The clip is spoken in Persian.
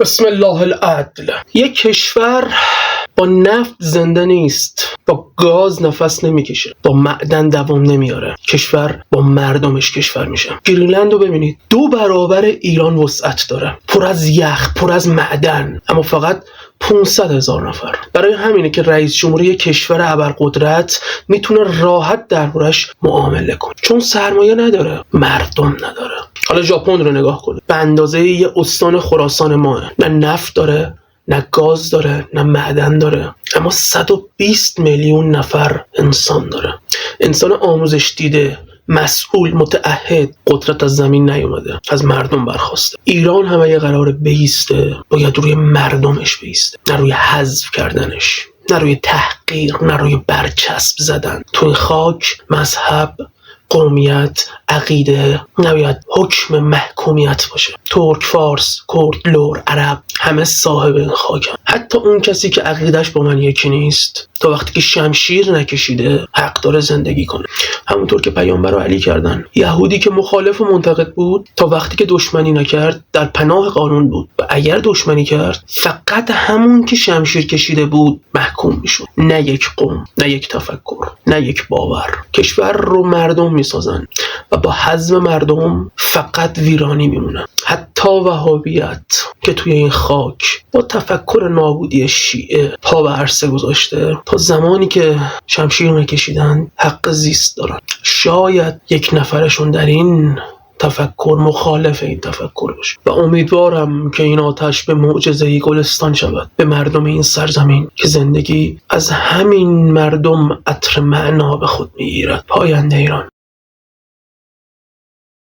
بسم الله العدل. یک کشور با نفت زنده نیست، با گاز نفس نمیکشه، با معدن دوام نمیاره. کشور با مردمش کشور میشه. گرینلند رو ببینید، 2 برابر ایران وسعت داره، پر از یخ، پر از معدن، اما فقط 500,000 نفر. برای همینه که رئیس جمهوری کشور ابرقدرت میتونه راحت دربارش معامله کنه، چون سرمایه نداره، مردم نداره. حالا ژاپن رو نگاه کنید، به اندازه یه استان خراسان ماه، نه نفت داره، نه گاز داره، نه معدن داره، اما 120 میلیون نفر انسان داره. انسان آموزش دیده، مسئول، متعهد. قدرت از زمین نیومده، از مردم برخواسته. ایران هم اگه قراره بیسته، باید روی مردمش بیسته، نه روی حذف کردنش، نه روی تحقیر، نه روی برچسب زدن. تو این خاک مذهب، قومیت، عقیده نباید حکم محکومیت باشه. ترک، فارس، کرد، لور، عرب، همه صاحب این خاکن. حتی اون کسی که عقیدش با من یکی نیست، تا وقتی که شمشیر نکشیده حق داره زندگی کنه. همونطور که پیامبر علی کردن. یهودی که مخالف و منتقد بود، تا وقتی که دشمنی نکرد در پناه قانون بود، و اگر دشمنی کرد فقط همون که شمشیر کشیده بود محکوم میشد. نه یک قوم، نه یک تفکر، نه یک باور. کشور رو مردم میسازن و با حزم مردم فقط ویرانی میمونه. حتی وهابیت که توی این خاک با تفکر نابودی شیعه پا به عرصه گذاشته، تا زمانی که شمشیر نکشیدن حق زیست دارن. شاید یک نفرشون در این تفکر مخالف این تفکر باشه و امیدوارم که این آتش به معجزه‌ای گلستان شود به مردم این سرزمین که زندگی از همین مردم عطر معنا به خود میگیرد. پاینده ایران.